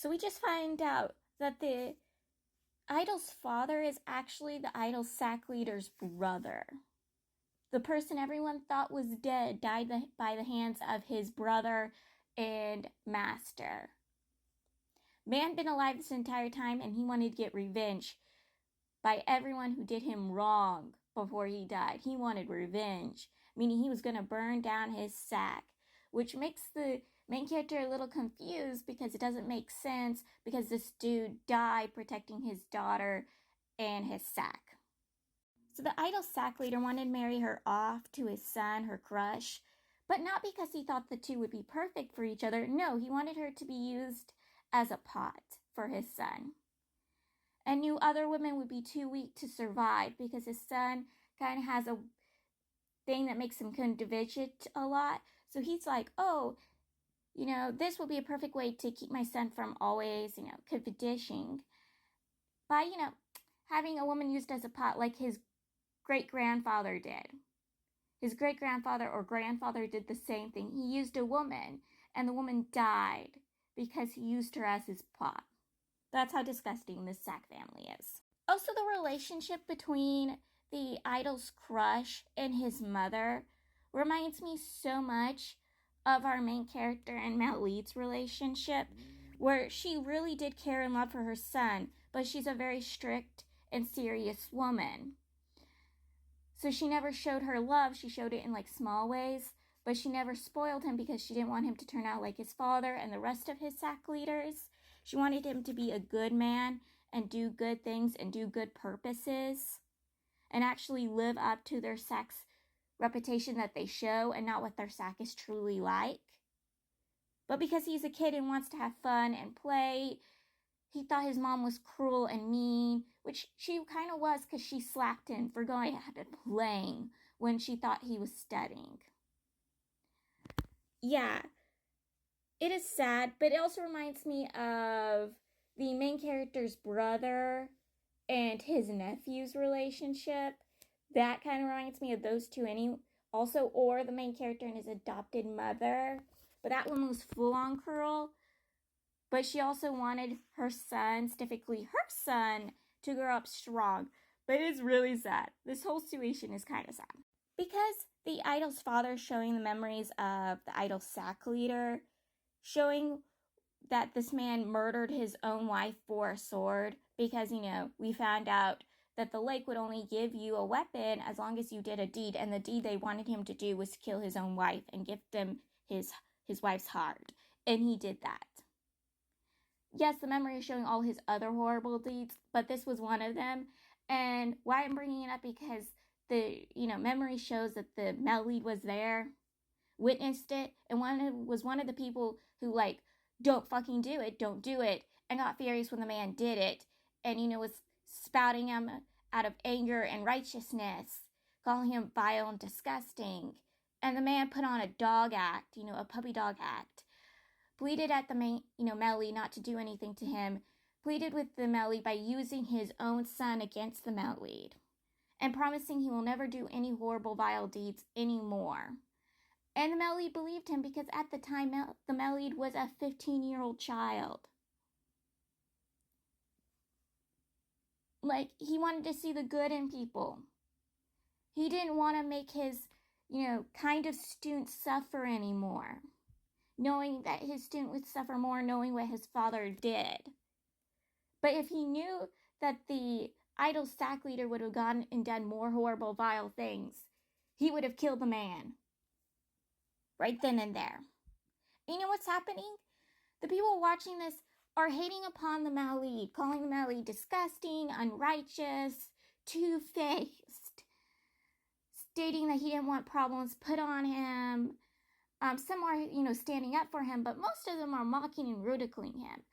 So we just find out that the idol's father is actually the idol sack leader's brother. The person everyone thought was dead died by the hands of his brother and master. Man had been alive this entire time, and he wanted to get revenge by everyone who did him wrong before he died. He wanted revenge, meaning he was going to burn down his sack, which makes the main character a little confused because it doesn't make sense because this dude died protecting his daughter and his sack. So the idol sack leader wanted to marry her off to his son, her crush, but not because he thought the two would be perfect for each other. No, he wanted her to be used as a pot for his son, and knew other women would be too weak to survive because his son kind of has a thing that makes him couldn't it a lot. So he's like, oh, this will be a perfect way to keep my son from always, conditioning by, having a woman used as a pot like his great-grandfather did. His great-grandfather or grandfather did the same thing. He used a woman, and the woman died because he used her as his pot. That's how disgusting this Sack family is. Also, the relationship between the idol's crush and his mother reminds me so much of our main character and Matt Leeds' relationship, where she really did care and love for her son, but she's a very strict and serious woman. So she never showed her love. She showed it in small ways, but she never spoiled him because she didn't want him to turn out like his father and the rest of his sack leaders. She wanted him to be a good man and do good things and do good purposes and actually live up to their sack's reputation that they show and not what their sack is truly like. But because he's a kid and wants to have fun and play, he thought his mom was cruel and mean, which she kind of was because she slapped him for going out and playing when she thought he was studying. Yeah, it is sad, but it also reminds me of the main character's brother and his nephew's relationship. That kind of reminds me of those two also, or the main character and his adopted mother. But that one was full-on cruel. But she also wanted her son, specifically her son, to grow up strong. But it's really sad. This whole situation is kind of sad. Because the idol's father is showing the memories of the idol sack leader, showing that this man murdered his own wife for a sword because, we found out that the lake would only give you a weapon as long as you did a deed, and the deed they wanted him to do was to kill his own wife and give them his wife's heart, and he did that. Yes, the memory is showing all his other horrible deeds, but this was one of them, and why I'm bringing it up because the, memory shows that the male lead was there, witnessed it, and was one of the people who, don't fucking do it, don't do it, and got furious when the man did it, and, was spouting him out of anger and righteousness, calling him vile and disgusting, and the man put on a dog act, a puppy dog act, pleaded at the main, Melly not to do anything to him, pleaded with the Melly by using his own son against the Melly, and promising he will never do any horrible, vile deeds anymore. And the Melly believed him because at the time, the Melly was a 15-year-old child. He wanted to see the good in people. He didn't want to make his, kind of student suffer anymore, knowing that his student would suffer more, knowing what his father did. But if he knew that the idol sack leader would have gone and done more horrible, vile things, he would have killed the man. Right then and there. You know what's happening? The people watching this are hating upon the Malid, calling the Malid disgusting, unrighteous, two-faced, stating that he didn't want problems put on him. Some are, standing up for him, but most of them are mocking and ridiculing him.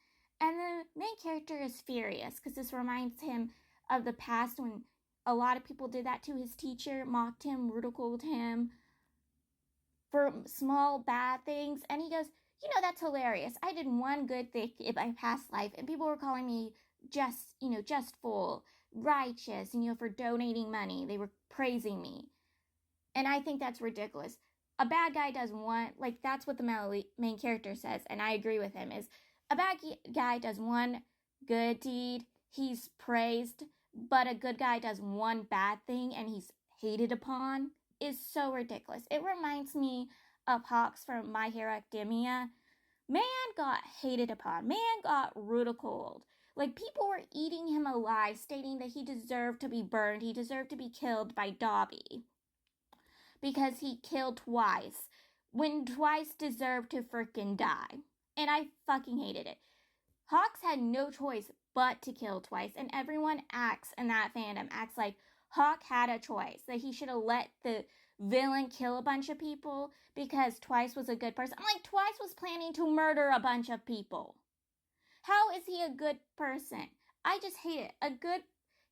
And the main character is furious because this reminds him of the past when a lot of people did that to his teacher, mocked him, ridiculed him for small bad things. And he goes, that's hilarious. I did one good thing in my past life, and people were calling me justful, righteous, for donating money. They were praising me. And I think that's ridiculous. A bad guy doesn't want, that's what the main character says, and I agree with him, is a bad guy does one good deed, he's praised, but a good guy does one bad thing and he's hated upon is so ridiculous. It reminds me of Hawks from My Hero Academia. Man got hated upon. Man got ridiculed. Like, people were eating him alive, stating that he deserved to be burned. He deserved to be killed by Dobby because he killed twice, when twice deserved to freaking die. And I fucking hated it. Hawks had no choice but to kill twice, and everyone acts in that fandom, acts like Hawk had a choice, that he should have let the villain kill a bunch of people because Twice was a good person. I'm like, Twice was planning to murder a bunch of people. How is he a good person? I just hate it. A good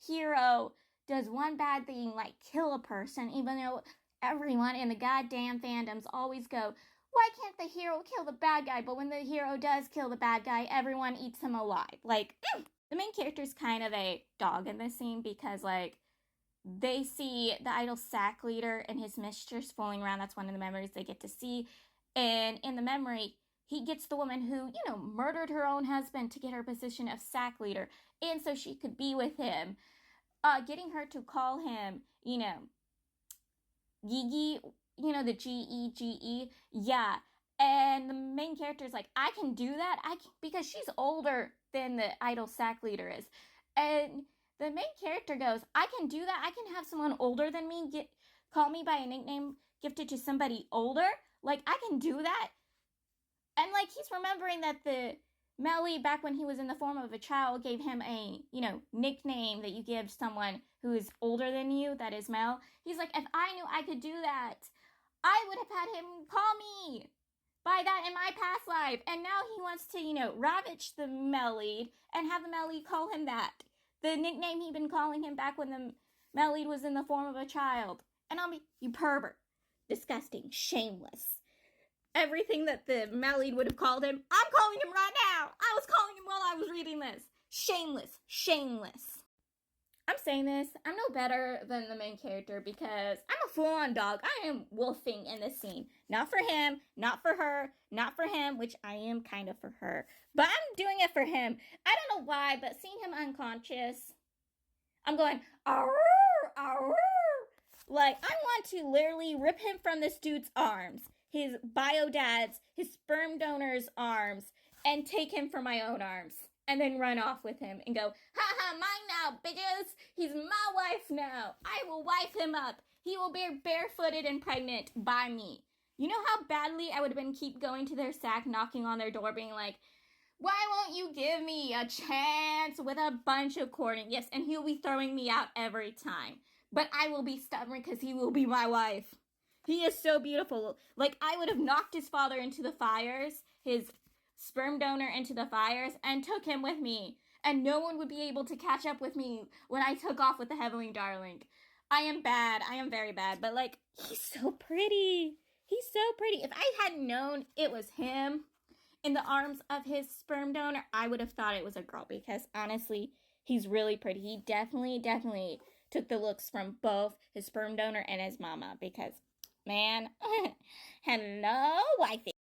hero does one bad thing, like kill a person, even though everyone in the goddamn fandoms always go, why can't the hero kill the bad guy? But when the hero does kill the bad guy, everyone eats him alive. Like, the main character's kind of a dog in this scene because, like, they see the idol sack leader and his mistress fooling around. That's one of the memories they get to see. And in the memory, he gets the woman who, murdered her own husband to get her position of sack leader. And so she could be with him. Getting her to call him, Gigi, the Gege. Yeah. And the main character is like, I can do that. Because she's older than the idol sack leader is. And the main character goes, I can do that. I can have someone older than me call me by a nickname gifted to somebody older. Like, I can do that. And, like, he's remembering that the Melly, back when he was in the form of a child, gave him a, nickname that you give someone who is older than you, that is Mel. He's like, if I knew I could do that, I would have had him call me by that in my past life. And now he wants to, ravage the Melly and have the Melly call him that. The nickname he'd been calling him back when the Melly was in the form of a child. And I'll be, you pervert. Disgusting. Shameless. Everything that the Melly would have called him, I'm calling him right now. I was calling him while I was reading this. Shameless. Shameless. I'm saying this, I'm no better than the main character because I'm a full-on dog. I am wolfing in this scene. Not for him, not for her, not for him, which I am kind of for her. But I'm doing it for him. I don't know why, but seeing him unconscious, I'm going, arr, arr. Like, I want to literally rip him from this dude's arms, his bio dad's, his sperm donor's arms, and take him from my own arms. And then run off with him and go, ha, mine now, bitches. He's my wife now. I will wife him up. He will be barefooted and pregnant by me. You know how badly I would have been keep going to their sack, knocking on their door, being like, why won't you give me a chance with a bunch of courting? Yes, and he'll be throwing me out every time. But I will be stubborn because he will be my wife. He is so beautiful. Like, I would have knocked his father into the fires, his sperm donor into the fires, and took him with me. And no one would be able to catch up with me when I took off with the Heavenly Darling. I am bad. I am very bad. But, like, he's so pretty. He's so pretty. If I hadn't known it was him in the arms of his sperm donor, I would have thought it was a girl. Because, honestly, he's really pretty. He definitely took the looks from both his sperm donor and his mama. Because, man, hello, wifey.